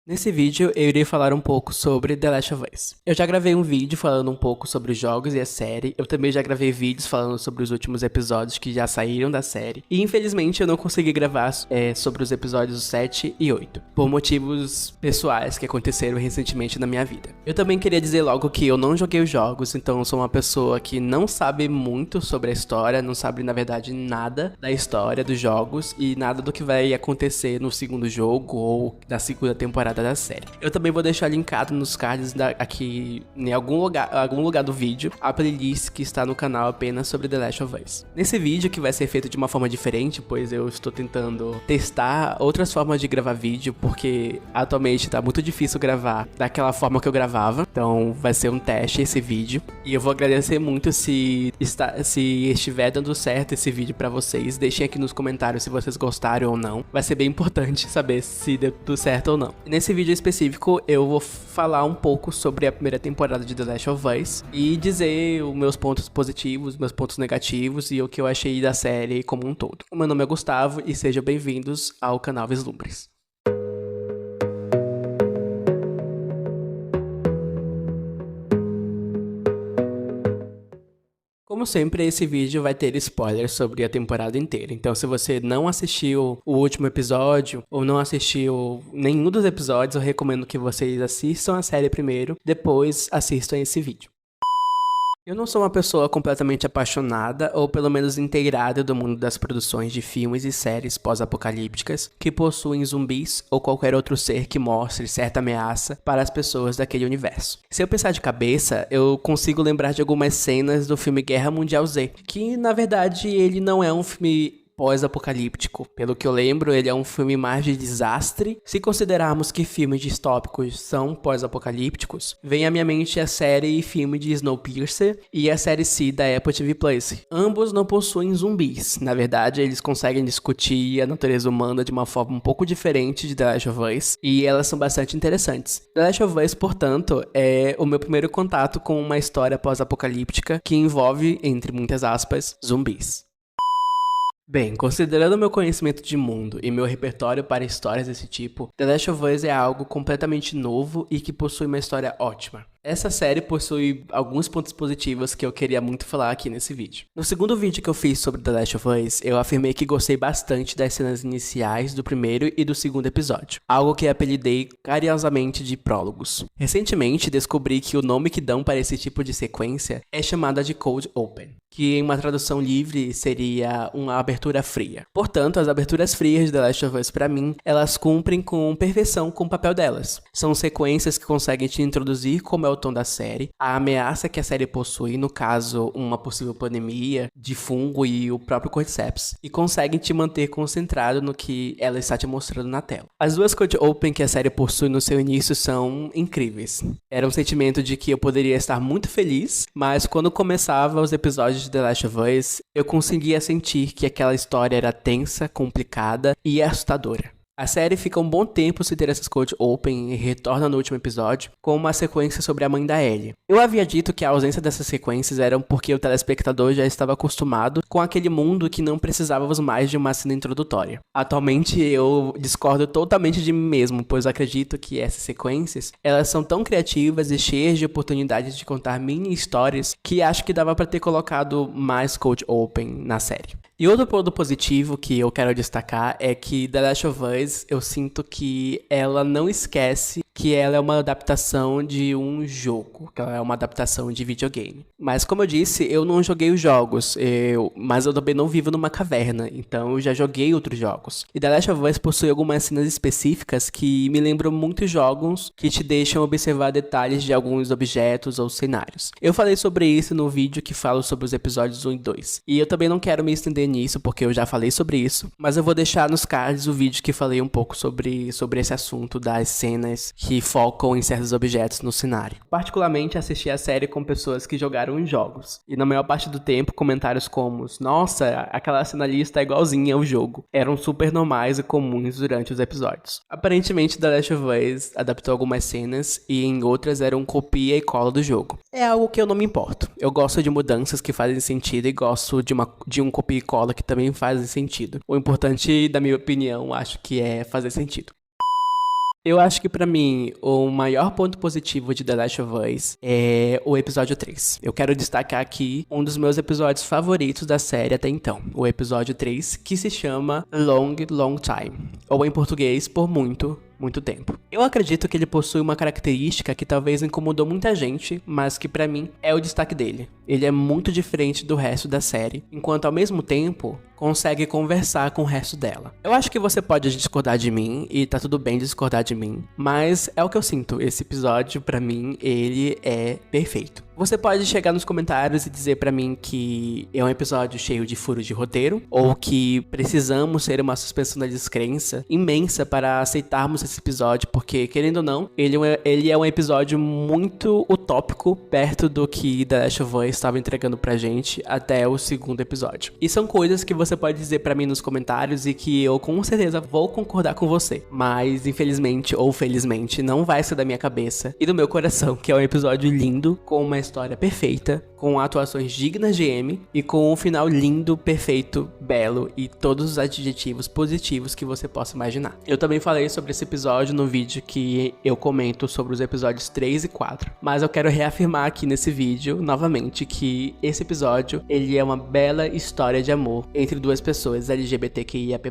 Nesse vídeo, eu irei falar um pouco sobre The Last of Us. Eu já gravei um vídeo falando um pouco sobre os jogos e a série, eu também já gravei vídeos falando sobre os últimos episódios que já saíram da série, e infelizmente eu não consegui gravar sobre os episódios 7 e 8, por motivos pessoais que aconteceram recentemente na minha vida. Eu também queria dizer logo que eu não joguei os jogos, então eu sou uma pessoa que não sabe muito sobre a história, não sabe na verdade nada da história dos jogos e nada do que vai acontecer no segundo jogo ou na segunda temporada da série. Eu também vou deixar linkado nos cards aqui em algum lugar do vídeo a playlist que está no canal apenas sobre The Last of Us. Nesse vídeo, que vai ser feito de uma forma diferente, pois eu estou tentando testar outras formas de gravar vídeo, porque atualmente tá muito difícil gravar daquela forma que eu gravava, então vai ser um teste esse vídeo, e eu vou agradecer muito se estiver dando certo esse vídeo pra vocês. Deixem aqui nos comentários se vocês gostaram ou não, vai ser bem importante saber se deu tudo certo ou não. Nesse vídeo específico, eu vou falar um pouco sobre a primeira temporada de The Last of Us e dizer os meus pontos positivos, meus pontos negativos e o que eu achei da série como um todo. O meu nome é Gustavo e sejam bem-vindos ao canal Vislumbres. Como sempre, esse vídeo vai ter spoilers sobre a temporada inteira, então se você não assistiu o último episódio ou não assistiu nenhum dos episódios, eu recomendo que vocês assistam a série primeiro, depois assistam esse vídeo. Eu não sou uma pessoa completamente apaixonada ou pelo menos inteirada do mundo das produções de filmes e séries pós-apocalípticas que possuem zumbis ou qualquer outro ser que mostre certa ameaça para as pessoas daquele universo. Se eu pensar de cabeça, eu consigo lembrar de algumas cenas do filme Guerra Mundial Z, que na verdade ele não é um filme pós-apocalíptico. Pelo que eu lembro, ele é um filme mais de desastre. Se considerarmos que filmes distópicos são pós-apocalípticos, vem à minha mente a série e filme de Snowpiercer e a série C da Apple TV Plus. Ambos não possuem zumbis. Na verdade, eles conseguem discutir a natureza humana de uma forma um pouco diferente de The Last of Us, e elas são bastante interessantes. The Last of Us, portanto, é o meu primeiro contato com uma história pós-apocalíptica que envolve, entre muitas aspas, zumbis. Bem, considerando meu conhecimento de mundo e meu repertório para histórias desse tipo, The Last of Us é algo completamente novo e que possui uma história ótima. Essa série possui alguns pontos positivos que eu queria muito falar aqui nesse vídeo. No segundo vídeo que eu fiz sobre The Last of Us, eu afirmei que gostei bastante das cenas iniciais do primeiro e do segundo episódio, algo que apelidei carinhosamente de prólogos. Recentemente, descobri que o nome que dão para esse tipo de sequência é chamada de Cold Open, que em uma tradução livre seria uma abertura fria. Portanto, as aberturas frias de The Last of Us, para mim, elas cumprem com perfeição com o papel delas. São sequências que conseguem te introduzir como é o tom da série, a ameaça que a série possui, no caso, uma possível pandemia de fungo e o próprio Cordyceps, e conseguem te manter concentrado no que ela está te mostrando na tela. As duas Cold Open que a série possui no seu início são incríveis. Era um sentimento de que eu poderia estar muito feliz, mas quando começava os episódios de The Last of Us, eu conseguia sentir que aquela história era tensa, complicada e assustadora. A série fica um bom tempo sem ter essas Cold Open e retorna no último episódio com uma sequência sobre a mãe da Ellie. Eu havia dito que a ausência dessas sequências era porque o telespectador já estava acostumado com aquele mundo que não precisávamos mais de uma cena introdutória. Atualmente eu discordo totalmente de mim mesmo, pois acredito que essas sequências elas são tão criativas e cheias de oportunidades de contar mini histórias que acho que dava para ter colocado mais Cold Open na série. E outro ponto positivo que eu quero destacar é que The Last of Us, eu sinto que ela não esquece que ela é uma adaptação de um jogo, que ela é uma adaptação de videogame. Mas como eu disse, eu não joguei os jogos, mas eu também não vivo numa caverna, então eu já joguei outros jogos. E The Last of Us possui algumas cenas específicas que me lembram muitos jogos que te deixam observar detalhes de alguns objetos ou cenários. Eu falei sobre isso no vídeo que falo sobre os episódios 1 e 2. E eu também não quero me estender nisso, porque eu já falei sobre isso, mas eu vou deixar nos cards o vídeo que falei um pouco sobre esse assunto das cenas que focam em certos objetos no cenário. Particularmente assisti a série com pessoas que jogaram os jogos, e na maior parte do tempo comentários como nossa, aquela cena ali está igualzinha ao jogo, eram super normais e comuns durante os episódios. Aparentemente The Last of Us adaptou algumas cenas e em outras eram copia e cola do jogo. É algo que eu não me importo, eu gosto de mudanças que fazem sentido e gosto de um copia e cola que também faz sentido. O importante, da minha opinião, acho que é fazer sentido. Eu acho que pra mim, o maior ponto positivo de The Last of Us é o episódio 3. Eu quero destacar aqui um dos meus episódios favoritos da série até então. O episódio 3, que se chama Long, Long Time. Ou em português, por muito tempo. Eu acredito que ele possui uma característica que talvez incomodou muita gente, mas que pra mim é o destaque dele. Ele é muito diferente do resto da série, enquanto ao mesmo tempo consegue conversar com o resto dela. Eu acho que você pode discordar de mim, e tá tudo bem discordar de mim, mas é o que eu sinto. Esse episódio, pra mim, ele é perfeito. Você pode chegar nos comentários e dizer pra mim que é um episódio cheio de furos de roteiro, ou que precisamos ter uma suspensão da descrença imensa para aceitarmos esse episódio, porque, querendo ou não, ele é um episódio muito utópico, perto do que The Last of Us estava entregando pra gente até o segundo episódio. E são coisas que você pode dizer pra mim nos comentários e que eu com certeza vou concordar com você, mas infelizmente ou felizmente não vai ser da minha cabeça e do meu coração, que é um episódio lindo, com uma história perfeita, com atuações dignas de Emmy e com um final lindo, perfeito, belo e todos os adjetivos positivos que você possa imaginar. Eu também falei sobre esse episódio no vídeo que eu comento sobre os episódios 3 e 4, mas eu quero reafirmar aqui nesse vídeo, novamente, que esse episódio, ele é uma bela história de amor entre duas pessoas LGBTQIAP+.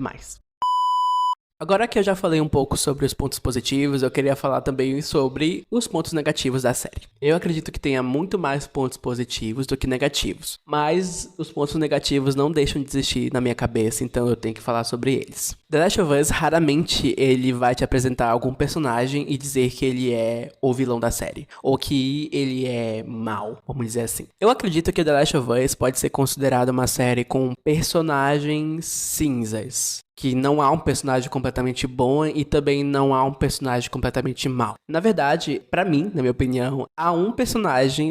Agora que eu já falei um pouco sobre os pontos positivos, eu queria falar também sobre os pontos negativos da série. Eu acredito que tenha muito mais pontos positivos do que negativos, mas os pontos negativos não deixam de existir na minha cabeça, então eu tenho que falar sobre eles. The Last of Us, raramente ele vai te apresentar algum personagem e dizer que ele é o vilão da série, ou que ele é mau, vamos dizer assim. Eu acredito que The Last of Us pode ser considerado uma série com personagens cinzas, que não há um personagem completamente bom e também não há um personagem completamente mau. Na verdade, pra mim, na minha opinião, há um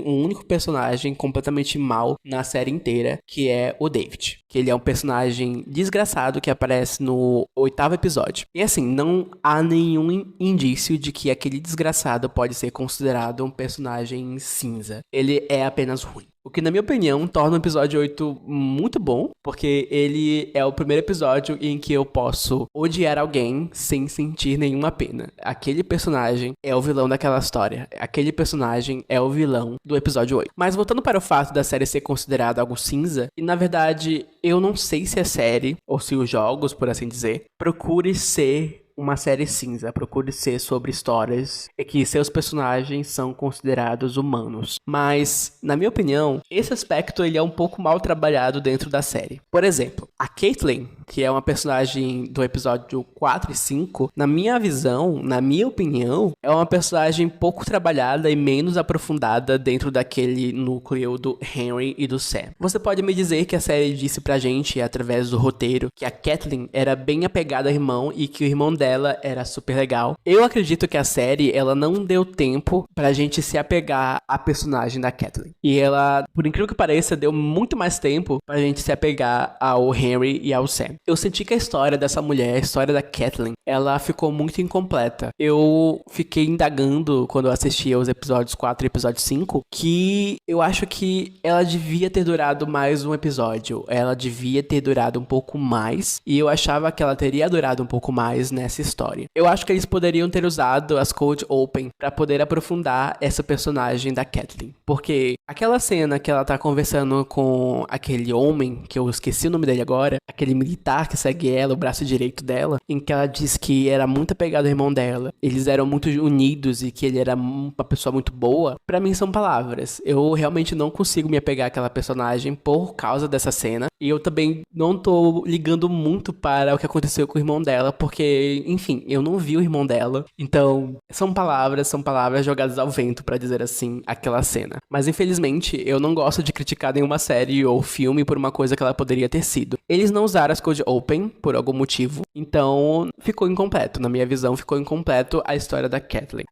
único personagem completamente mau na série inteira, que é o David. Que ele é um personagem desgraçado que aparece no 8º episódio. E assim, não há nenhum indício de que aquele desgraçado pode ser considerado um personagem cinza. Ele é apenas ruim. O que, na minha opinião, torna o episódio 8 muito bom, porque ele é o primeiro episódio em que eu posso odiar alguém sem sentir nenhuma pena. Aquele personagem é o vilão daquela história. Aquele personagem é o vilão do episódio 8. Mas voltando para o fato da série ser considerada algo cinza, e na verdade, eu não sei se a série, ou se os jogos, por assim dizer, procure ser uma série cinza, procure ser sobre histórias e que seus personagens são considerados humanos. Mas, na minha opinião, esse aspecto ele é um pouco mal trabalhado dentro da série. Por exemplo, a Caitlyn, que é uma personagem do episódio 4 e 5, na minha visão, na minha opinião, é uma personagem pouco trabalhada e menos aprofundada dentro daquele núcleo do Henry e do Sam. Você pode me dizer que a série disse pra gente, através do roteiro, que a Caitlyn era bem apegada ao irmão e que o irmão dela era super legal. Eu acredito que a série, ela não deu tempo pra gente se apegar à personagem da Caitlyn. E ela, por incrível que pareça, deu muito mais tempo pra gente se apegar ao Henry e ao Sam. Eu senti que a história dessa mulher, a história da Caitlyn, ela ficou muito incompleta. Eu fiquei indagando quando eu assistia os episódios 4 e episódio 5, que eu acho que ela devia ter durado mais um episódio. Ela devia ter durado um pouco mais, e eu achava que ela teria durado um pouco mais nessa história. Eu acho que eles poderiam ter usado as Cold Open pra poder aprofundar essa personagem da Caitlyn. Porque aquela cena que ela tá conversando com aquele homem, que eu esqueci o nome dele agora, aquele militar que segue ela, o braço direito dela, em que ela diz que era muito apegado ao irmão dela, eles eram muito unidos e que ele era uma pessoa muito boa, pra mim são palavras. Eu realmente não consigo me apegar àquela personagem por causa dessa cena, e eu também não tô ligando muito para o que aconteceu com o irmão dela, porque, enfim, eu não vi o irmão dela, então são palavras jogadas ao vento, pra dizer assim, aquela cena. Mas infelizmente, eu não gosto de criticar nenhuma série ou filme por uma coisa que ela poderia ter sido. Eles não usaram as Code Open por algum motivo, então ficou incompleto. Na minha visão, ficou incompleto a história da Caitlyn.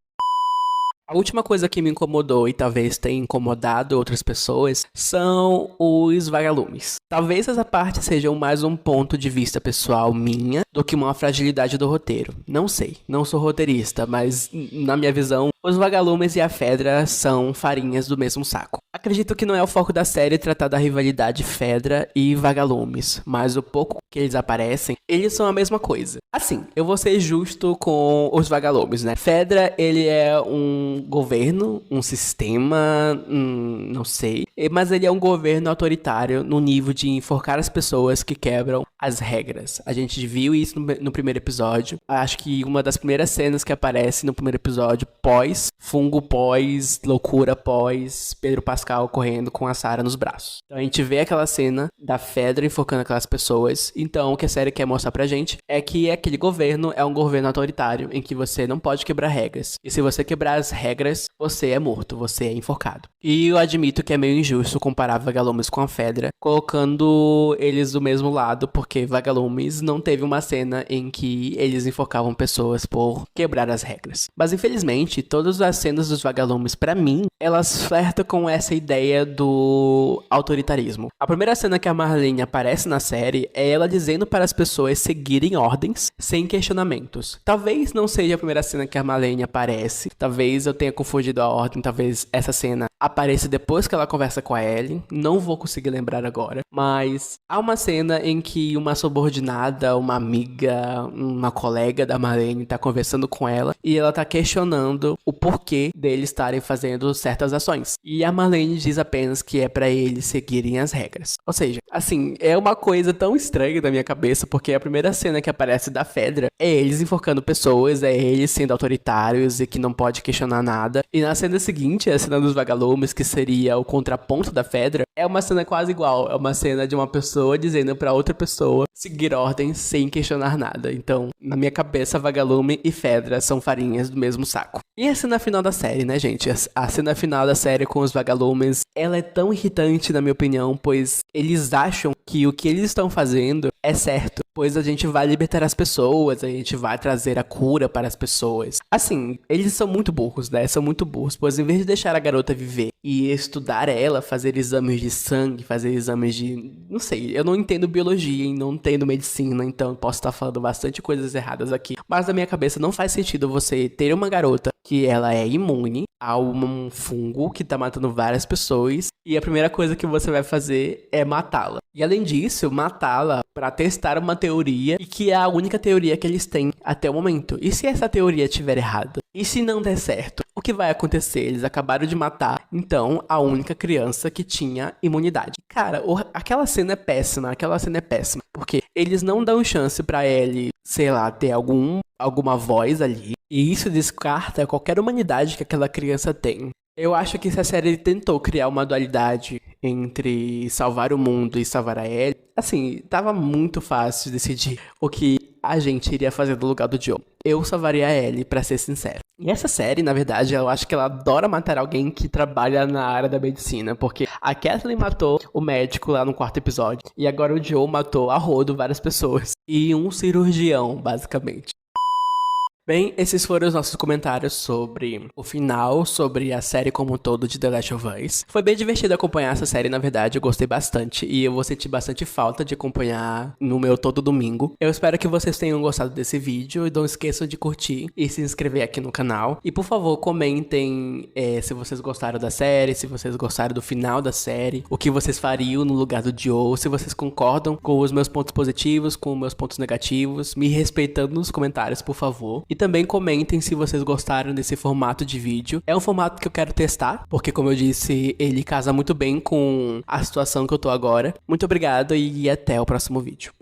A última coisa que me incomodou e talvez tenha incomodado outras pessoas são os vagalumes. Talvez essa parte seja mais um ponto de vista pessoal minha do que uma fragilidade do roteiro. Não sei, não sou roteirista, mas na minha visão, Os vagalumes e a Fedra são farinhas do mesmo saco. Acredito que não é o foco da série tratar da rivalidade Fedra e vagalumes, mas o pouco que eles aparecem, eles são a mesma coisa. Assim, eu vou ser justo com os vagalumes, né? Fedra, ele é um governo, um sistema, não sei, mas ele é um governo autoritário no nível de enforcar as pessoas que quebram as regras. A gente viu isso no primeiro episódio. Acho que uma das primeiras cenas que aparece no primeiro episódio, fungo pós, loucura pós, Pedro Pascal correndo com a Sarah nos braços. Então a gente vê aquela cena da Fedra enforcando aquelas pessoas. Então o que a série quer mostrar pra gente é que aquele governo é um governo autoritário em que você não pode quebrar regras. E se você quebrar as regras, você é morto, você é enforcado. E eu admito que é meio injusto comparar vagalumes com a Fedra, colocando eles do mesmo lado, porque vagalumes não teve uma cena em que eles enforcavam pessoas por quebrar as regras. Mas infelizmente, todas as cenas dos vagalumes, pra mim, elas flertam com essa ideia do autoritarismo. A primeira cena que a Marlene aparece na série é ela dizendo para as pessoas seguirem ordens sem questionamentos. Talvez não seja a primeira cena que a Marlene aparece, talvez eu tenha confundido a ordem, talvez essa cena apareça depois que ela conversa com a Ellen, não vou conseguir lembrar agora, mas há uma cena em que uma subordinada, uma amiga, uma colega da Marlene tá conversando com ela e ela tá questionando o porquê deles estarem fazendo certas ações. E a Marlene diz apenas que é pra eles seguirem as regras. Ou seja, assim, é uma coisa tão estranha da minha cabeça, porque a primeira cena que aparece da Fedra é eles enforcando pessoas, é eles sendo autoritários e que não pode questionar nada. E na cena seguinte, a cena dos vagalumes, que seria o contraponto da Fedra, é uma cena quase igual. É uma cena de uma pessoa dizendo pra outra pessoa seguir ordens sem questionar nada. Então, na minha cabeça, vagalume e Fedra são farinhas do mesmo saco. E a cena final da série, né, gente? A cena final da série com os vagalumes, ela é tão irritante, na minha opinião, pois eles acham que o que eles estão fazendo é certo, pois a gente vai libertar as pessoas, a gente vai trazer a cura para as pessoas. Assim, eles são muito burros, né? São muito burros, pois em vez de deixar a garota viver e estudar ela, fazer exames de sangue, fazer exames de... não sei, eu não entendo biologia e não entendo medicina, então posso estar falando bastante coisas erradas aqui. Mas na minha cabeça não faz sentido você ter uma garota que ela é imune a um fungo que tá matando várias pessoas e a primeira coisa que você vai fazer é matá-la. E além disso, matá-la pra testar uma teoria e que é a única teoria que eles têm até o momento. E se essa teoria estiver errada? E se não der certo? O que vai acontecer? Eles acabaram de matar, então, a única criança que tinha imunidade. Cara, aquela cena é péssima, porque eles não dão chance pra ele, sei lá, ter alguma voz ali. E isso descarta qualquer humanidade que aquela criança tem. Eu acho que se a série tentou criar uma dualidade entre salvar o mundo e salvar a Ellie, assim, tava muito fácil de decidir o que a gente iria fazer no lugar do Joe. Eu salvaria a Ellie, pra ser sincero. E essa série, na verdade, eu acho que ela adora matar alguém que trabalha na área da medicina, porque a Kathleen matou o médico lá no 4º episódio, e agora o Joe matou a rodo várias pessoas. E um cirurgião, basicamente. Bem, esses foram os nossos comentários sobre o final, sobre a série como um todo de The Last of Us. Foi bem divertido acompanhar essa série, na verdade, eu gostei bastante e eu vou sentir bastante falta de acompanhar no meu todo domingo. Eu espero que vocês tenham gostado desse vídeo e não esqueçam de curtir e se inscrever aqui no canal. E por favor, comentem se vocês gostaram da série, se vocês gostaram do final da série, o que vocês fariam no lugar do Joe, se vocês concordam com os meus pontos positivos, com os meus pontos negativos, me respeitando nos comentários, por favor. E também comentem se vocês gostaram desse formato de vídeo. É um formato que eu quero testar, porque como eu disse, ele casa muito bem com a situação que eu tô agora. Muito obrigado e até o próximo vídeo.